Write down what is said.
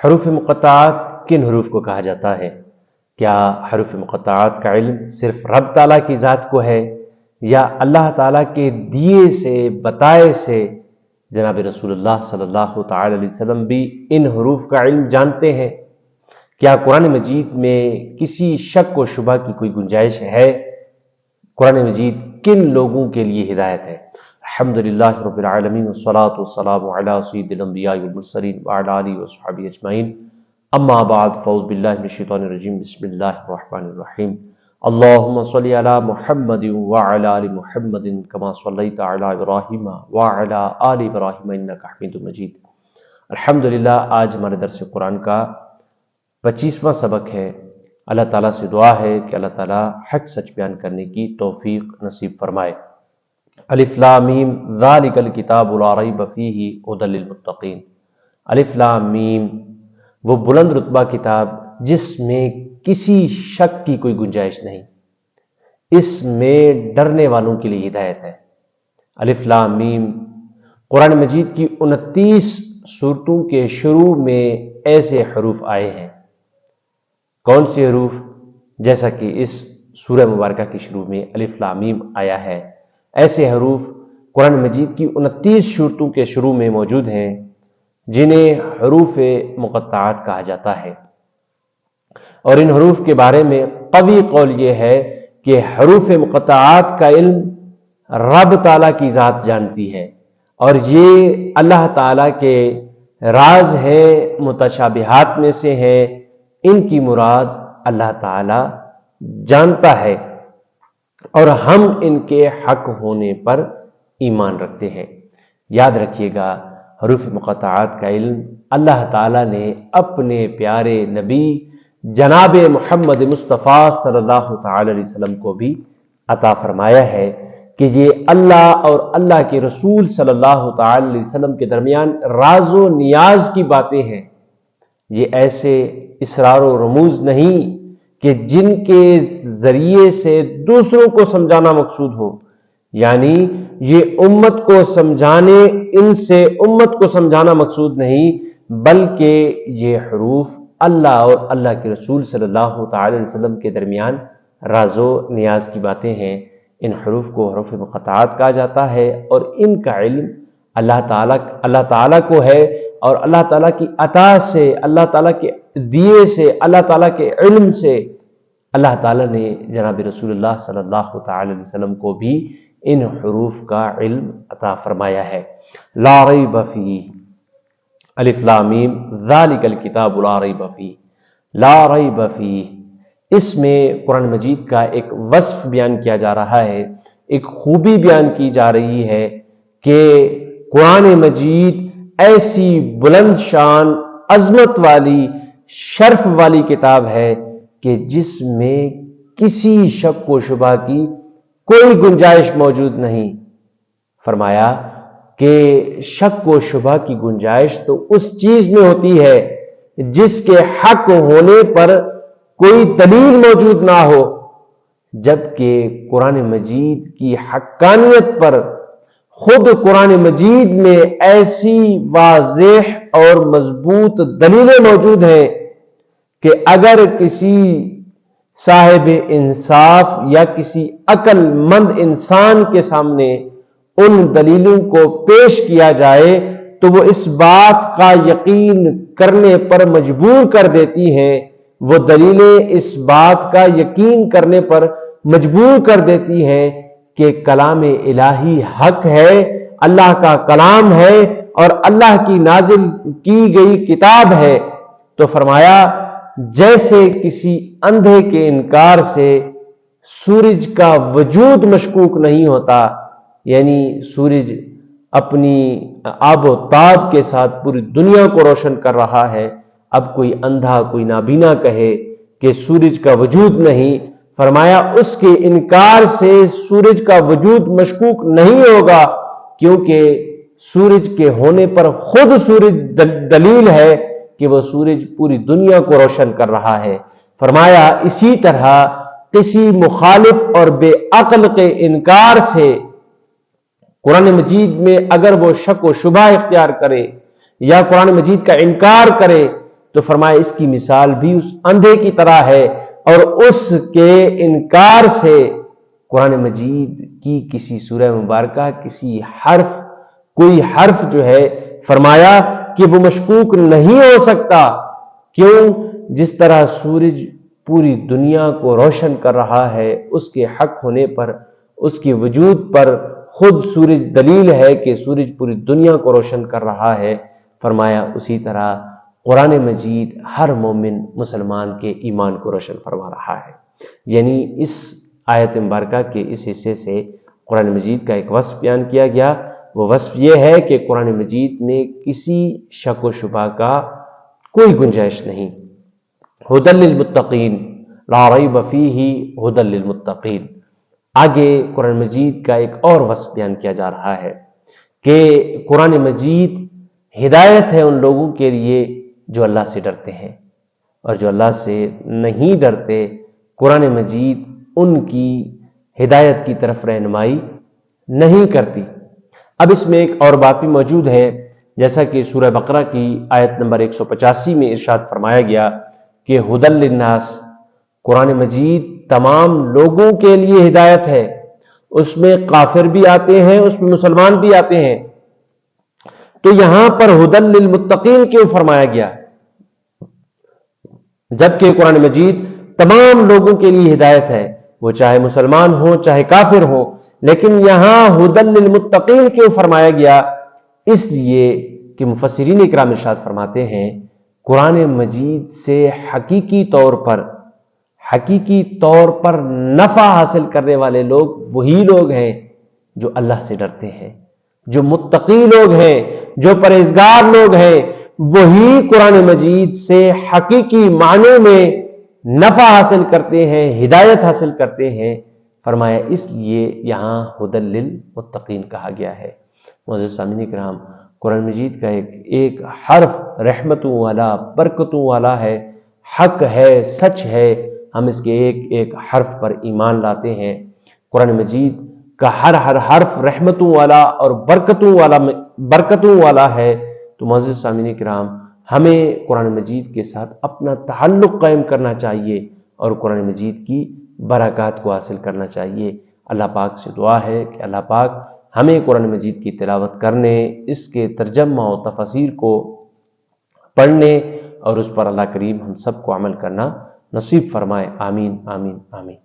حروف مقطعات کن حروف کو کہا جاتا ہے؟ کیا حروف مقطعات کا علم صرف رب تعالیٰ کی ذات کو ہے، یا اللہ تعالیٰ کے دیے سے بتائے سے جناب رسول اللہ صلی اللہ تعالی علیہ وسلم بھی ان حروف کا علم جانتے ہیں؟ کیا قرآن مجید میں کسی شک و شبہ کی کوئی گنجائش ہے؟ قرآن مجید کن لوگوں کے لیے ہدایت ہے؟ الحمدللہ رب العالمین والصلاة والسلام علی سید الانبیاء والمرسلین وعلی آلہ وصحبہ اجمعین، اما بعد فاعوذ باللہ من الشیطان الرجیم، بسم اللہ الرحمن الرحیم۔ اللہم صلی علی محمد وعلی آل محمد کما صلیت علی ابراہیم وعلی آل ابراہیم انک حمید مجید۔ الحمدللہ آج ہمارے درس قرآن کا 25واں سبق ہے۔ اللہ تعالیٰ سے دعا ہے کہ اللہ تعالیٰ حق سچ بیان کرنے کی توفیق نصیب فرمائے۔ الف لام میم ذالک الکتاب لا ریب فیہ ھدی للمتقین۔ الف لام میم، وہ بلند رتبہ کتاب جس میں کسی شک کی کوئی گنجائش نہیں، اس میں ڈرنے والوں کے لیے ہدایت ہے۔ الف لام میم، قرآن مجید کی 29 سورتوں کے شروع میں ایسے حروف آئے ہیں۔ کون سے حروف؟ جیسا کہ اس سورہ مبارکہ کے شروع میں الف لام میم آیا ہے، ایسے حروف قرآن مجید کی 29 سورتوں کے شروع میں موجود ہیں، جنہیں حروف مقطعات کہا جاتا ہے۔ اور ان حروف کے بارے میں قوی قول یہ ہے کہ حروف مقطعات کا علم رب تعالیٰ کی ذات جانتی ہے، اور یہ اللہ تعالیٰ کے راز ہیں، متشابہات میں سے ہیں، ان کی مراد اللہ تعالیٰ جانتا ہے، اور ہم ان کے حق ہونے پر ایمان رکھتے ہیں۔ یاد رکھیے گا، حروف مقطعات کا علم اللہ تعالیٰ نے اپنے پیارے نبی جناب محمد مصطفیٰ صلی اللہ تعالی علیہ وسلم کو بھی عطا فرمایا ہے کہ یہ اللہ اور اللہ کے رسول صلی اللہ تعالی علیہ وسلم کے درمیان راز و نیاز کی باتیں ہیں۔ یہ ایسے اسرار و رموز نہیں کہ جن کے ذریعے سے دوسروں کو سمجھانا مقصود ہو، یعنی یہ امت کو سمجھانے، ان سے امت کو سمجھانا مقصود نہیں، بلکہ یہ حروف اللہ اور اللہ کے رسول صلی اللہ تعالی علیہ وسلم کے درمیان راز و نیاز کی باتیں ہیں۔ ان حروف کو حروف مقطعات کہا جاتا ہے، اور ان کا علم اللہ تعالیٰ کو ہے، اور اللہ تعالیٰ کی عطا سے، اللہ تعالیٰ کے دیے سے، اللہ تعالیٰ کے علم سے اللہ تعالیٰ نے جناب رسول اللہ صلی اللہ تعالی علیہ وسلم کو بھی ان حروف کا علم عطا فرمایا ہے۔ لا ریب فیہ، الف لام میم ذالک الکتاب لا ریب فیہ، لا ریب فیہ، اس میں قرآن مجید کا ایک وصف بیان کیا جا رہا ہے، ایک خوبی بیان کی جا رہی ہے کہ قرآن مجید ایسی بلند شان، عظمت والی، شرف والی کتاب ہے کہ جس میں کسی شک و شبہ کی کوئی گنجائش موجود نہیں۔ فرمایا کہ شک و شبہ کی گنجائش تو اس چیز میں ہوتی ہے جس کے حق ہونے پر کوئی دلیل موجود نہ ہو، جبکہ قرآن مجید کی حقانیت پر خود قرآن مجید میں ایسی واضح اور مضبوط دلیلیں موجود ہیں کہ اگر کسی صاحب انصاف یا کسی عقل مند انسان کے سامنے ان دلیلوں کو پیش کیا جائے تو وہ اس بات کا یقین کرنے پر مجبور کر دیتی ہیں، وہ دلیلیں اس بات کا یقین کرنے پر مجبور کر دیتی ہیں کہ کلام الہی حق ہے، اللہ کا کلام ہے، اور اللہ کی نازل کی گئی کتاب ہے۔ تو فرمایا جیسے کسی اندھے کے انکار سے سورج کا وجود مشکوک نہیں ہوتا، یعنی سورج اپنی آب و تاب کے ساتھ پوری دنیا کو روشن کر رہا ہے، اب کوئی اندھا، کوئی نابینا کہے کہ سورج کا وجود نہیں، فرمایا اس کے انکار سے سورج کا وجود مشکوک نہیں ہوگا، کیونکہ سورج کے ہونے پر خود سورج دلیل ہے کہ وہ سورج پوری دنیا کو روشن کر رہا ہے۔ فرمایا اسی طرح کسی مخالف اور بے عقل کے انکار سے قرآن مجید میں اگر وہ شک و شبہ اختیار کرے یا قرآن مجید کا انکار کرے تو فرمایا اس کی مثال بھی اس اندھے کی طرح ہے، اور اس کے انکار سے قرآن مجید کی کسی سورہ مبارکہ کسی حرف، کوئی حرف جو ہے فرمایا کہ وہ مشکوک نہیں ہو سکتا۔ کیوں؟ جس طرح سورج پوری دنیا کو روشن کر رہا ہے، اس کے حق ہونے پر، اس کے وجود پر خود سورج دلیل ہے کہ سورج پوری دنیا کو روشن کر رہا ہے، فرمایا اسی طرح قرآن مجید ہر مومن مسلمان کے ایمان کو روشن فرما رہا ہے۔ یعنی اس آیت مبارکہ کے اس حصے سے قرآن مجید کا ایک وصف بیان کیا گیا، وہ وصف یہ ہے کہ قرآن مجید میں کسی شک و شبہ کا کوئی گنجائش نہیں۔ ھدی للمتقین لا ریب فیہ ھدی للمتقین۔ آگے قرآن مجید کا ایک اور وصف بیان کیا جا رہا ہے کہ قرآن مجید ہدایت ہے ان لوگوں کے لیے جو اللہ سے ڈرتے ہیں، اور جو اللہ سے نہیں ڈرتے قرآن مجید ان کی ہدایت کی طرف رہنمائی نہیں کرتی۔ اب اس میں ایک اور بات بھی موجود ہے، جیسا کہ سورہ بقرہ کی آیت نمبر 185 میں ارشاد فرمایا گیا کہ ھدی للناس، قرآن مجید تمام لوگوں کے لیے ہدایت ہے، اس میں کافر بھی آتے ہیں، اس میں مسلمان بھی آتے ہیں۔ تو یہاں پر ھدی للمتقین کیوں فرمایا گیا، جبکہ قرآن مجید تمام لوگوں کے لیے ہدایت ہے، وہ چاہے مسلمان ہو چاہے کافر ہو، لیکن یہاں ھدی للمتقین کیوں فرمایا گیا؟ اس لیے کہ مفسرین اکرام ارشاد فرماتے ہیں قرآن مجید سے حقیقی طور پر نفع حاصل کرنے والے لوگ وہی لوگ ہیں جو اللہ سے ڈرتے ہیں، جو متقی لوگ ہیں، جو پرہیزگار لوگ ہیں، وہی قرآن مجید سے حقیقی معنی میں نفع حاصل کرتے ہیں، ہدایت حاصل کرتے ہیں۔ فرمایا اس لیے یہاں ھدی للمتقین کہا گیا ہے۔ معزز سامعین کرام، قرآن مجید کا ایک حرف رحمتوں والا، برکتوں والا ہے، حق ہے، سچ ہے۔ ہم اس کے ایک ایک حرف پر ایمان لاتے ہیں۔ قرآن مجید کا ہر حرف رحمتوں والا اور برکتوں والا ہے۔ تو معزز سامعین کرام، ہمیں قرآن مجید کے ساتھ اپنا تعلق قائم کرنا چاہیے اور قرآن مجید کی برکات کو حاصل کرنا چاہیے۔ اللہ پاک سے دعا ہے کہ اللہ پاک ہمیں قرآن مجید کی تلاوت کرنے، اس کے ترجمہ و تفسیر کو پڑھنے اور اس پر اللہ کریم ہم سب کو عمل کرنا نصیب فرمائے۔ آمین آمین آمین۔